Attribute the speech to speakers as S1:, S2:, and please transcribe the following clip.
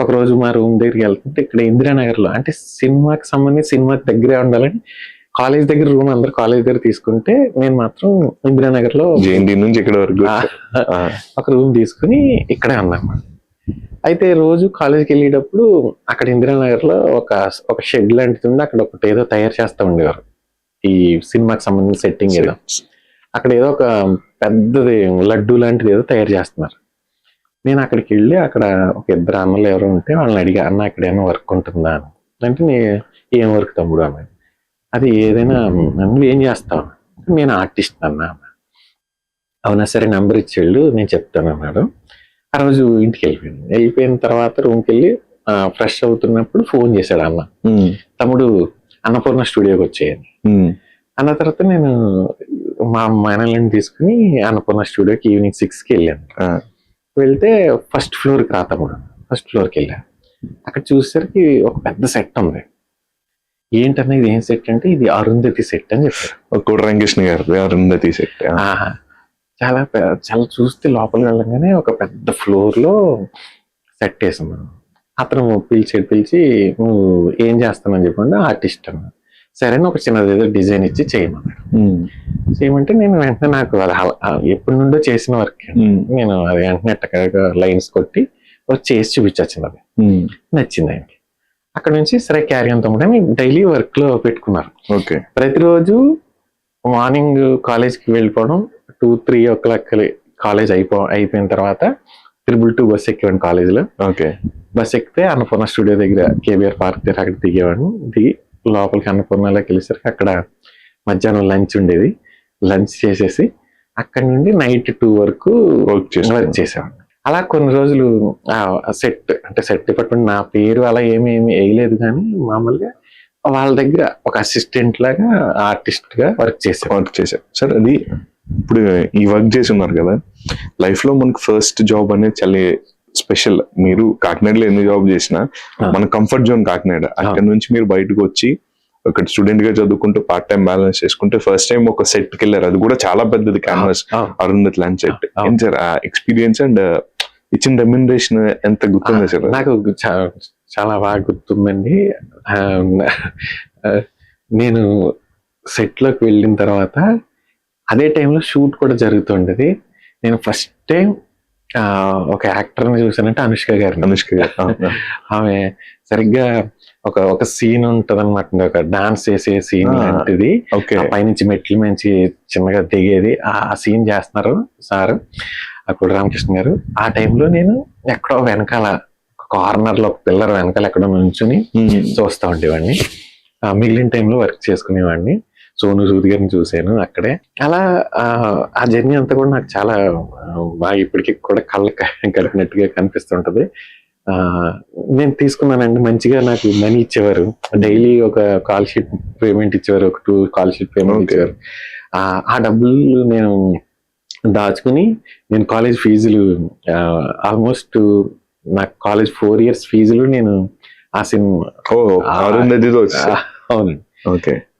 S1: ఒకరోజు మా రూమ్ దగ్గరికి వెళ్తుంటే ఇక్కడ ఇందిరానగర్లో అంటే సినిమాకి సంబంధించి సినిమాకి దగ్గరే ఉండాలని కాలేజ్ దగ్గర రూమ్ అందరు కాలేజ్ దగ్గర తీసుకుంటే నేను మాత్రం ఇందిరానగర్లో
S2: జేఎన్టీ నుంచి ఇక్కడ వరకు
S1: ఒక రూమ్ తీసుకుని ఇక్కడే ఉన్నాను. అయితే రోజు కాలేజ్కి వెళ్ళేటప్పుడు అక్కడ ఇందిరానగర్లో ఒక షెడ్ లాంటిది ఉంది, అక్కడ ఒకటి ఏదో తయారు చేస్తూ ఉండేవారు ఈ సినిమాకి సంబంధించిన సెట్టింగ్ ఏదో. అక్కడ ఏదో ఒక పెద్దది లడ్డు లాంటిది ఏదో తయారు చేస్తున్నారు. నేను అక్కడికి వెళ్ళి అక్కడ ఒక ఇద్దరు అన్నలు ఎవరో ఉంటే వాళ్ళని అడిగా, అన్న అక్కడ ఏమైనా వర్క్ ఉంటుందా అని. అంటే ఏం వర్క్ తమ్ముడు అన్నది. అది ఏదైనా నువ్వు ఏం చేస్తావు? నేను ఆర్టిస్ట్ అన్నా. అవునా సరే నెంబర్ ఇచ్చేళ్ళు నేను చెప్తాను అన్నాడు. ఆ రోజు ఇంటికి వెళ్ళిపోయిన తర్వాత రూమ్కి వెళ్ళి ఫ్రెష్ అవుతున్నప్పుడు ఫోన్ చేశాడు అన్న, తమ్ముడు అన్నపూర్ణ స్టూడియోకి వచ్చేయని. అన్న తర్వాత నేను మా మేనల్ని తీసుకుని అన్నపూర్ణ స్టూడియోకి ఈవినింగ్ 6కి వెళ్ళాను. వెళ్తే ఫస్ట్ ఫ్లోర్కి రా తమ్ముడు, ఫస్ట్ ఫ్లోర్కి వెళ్ళా. అక్కడ చూసేసరికి ఒక పెద్ద సెట్ ఉంది. ఏంటన్నా ఇది ఏం సెట్ అంటే ఇది అరుంధతి సెట్ అని చెప్పారు.
S2: కోటరంకృష్ణ గారు అరుంధతి సెట్.
S1: చాలా చాలా చూస్తే లోపలికి వెళ్ళగానే ఒక పెద్ద ఫ్లోర్ లో సెట్ వేసాం. అతను పిలిచి నువ్వు ఏం చేస్తానని చెప్పండి, ఆర్టిస్ట్ అన్నా. సరే ఒక చిన్నది ఏదో డిజైన్ ఇచ్చి చేయమన్నాడు. చేయమంటే నేను వెంటనే నాకు అది ఎప్పటి నుండో చేసిన వర్క్, నేను అది వెంటనే లైన్స్ కొట్టి చేసి చూపించొచ్చింది. అది నచ్చింది ఆయనకి. అక్కడ నుంచి సరే క్యారీ అంతా ఉంటే డైలీ వర్క్ లో పెట్టుకున్నారు.
S2: ఓకే.
S1: ప్రతిరోజు మార్నింగ్ కాలేజ్కి వెళ్ళిపోవడం, 2-3 o'clock కాలేజ్ అయిపోయిన తర్వాత 222 బస్ ఎక్కేవాడిని కాలేజీలో.
S2: ఓకే.
S1: బస్ ఎక్కితే అన్నపూర్ణ స్టూడియో దగ్గర కేబీఆర్ పార్క్ దగ్గర అక్కడ దిగేవాడిని. దిగి లోపలికి అన్నపూర్ణలోకి వెళ్ళేసరికి అక్కడ మధ్యాహ్నం లంచ్ ఉండేది. లంచ్ చేసేసి అక్కడి నుండి నైట్ 2 వరకు వర్క్ చేసేవాడిని. అలా కొన్ని రోజులు సెట్ డిపార్ట్మెంట్ నా పేరు అలా ఏమీ వేయలేదు, కానీ మామూలుగా వాళ్ళ దగ్గర ఒక అసిస్టెంట్ లాగా ఆర్టిస్ట్ గా వర్క్ చేశారు.
S2: సార్ అది ఇప్పుడు ఈ వర్క్ చేసి ఉన్నారు కదా, లైఫ్ లో మనకు ఫస్ట్ జాబ్ అనేది చాలా స్పెషల్. మీరు కాకినాడలో ఎన్ని జాబ్ చేసినా మన కంఫర్ట్ జోన్ కాకినాడ. అక్కడ నుంచి మీరు బయటకు వచ్చి ఒక స్టూడెంట్ గా చదువుకుంటూ పార్ట్ టైం బ్యాలెన్స్ చేసుకుంటే ఫస్ట్ టైం ఒక సెట్ కి వెళ్ళారు. అది కూడా చాలా పెద్దది క్యాన్వాస్, అరుంధతి లాంటి సెట్. ఏం సార్ ఆ ఎక్స్పీరియన్స్ అండ్ ఇచ్చిన రెమ్యునరేషన్ ఎంత గుర్తుంది సార్?
S1: నాకు చాలా బాగా గుర్తుందండి. నేను సెట్ లోకి వెళ్ళిన తర్వాత అదే టైంలో షూట్ కూడా జరుగుతుండేది. నేను ఫస్ట్ టైం ఒక యాక్టర్ ని చూసానంటే అనుష్క గారు. ఆమె సరిగ్గా ఒక సీన్ ఉంటది అనమాట, ఒక డాన్స్ చేసే సీన్ లాంటిది. పైనుంచి మెట్ల నుంచి చిన్నగా దిగేది, ఆ సీన్ చేస్తున్నారు సార్ అప్పుడు రామకృష్ణ గారు. ఆ టైంలో నేను ఎక్కడో వెనకాల కార్నర్ లో ఒక పిల్లర్ వెనకాల ఎక్కడో నుంచుని చూస్తా ఉండేవాడిని. మిగిలిన టైంలో వర్క్ చేసుకునేవాడిని. సోను సూద్ గారిని చూశాను అక్కడే. అలా ఆ జర్నీ అంతా కూడా నాకు చాలా బాగా ఇప్పటికీ కూడా కళ్ళ కలిపినట్టుగా కనిపిస్తుంటది. నేను తీసుకున్నానండి, మంచిగా నాకు మనీ ఇచ్చేవారు. డైలీ ఒక కాల్ షీట్ పేమెంట్ ఇచ్చేవారు, ఒక 2 కాల్ షీట్ పేమెంట్ ఇచ్చేవారు. ఆ డబ్బులు నేను దాచుకుని నేను కాలేజ్ ఫీజులు ఆల్మోస్ట్ నాకు కాలేజ్ 4 years ఫీజులు నేను ఆ సినిమా.
S2: అవునండి.
S1: ఓకే.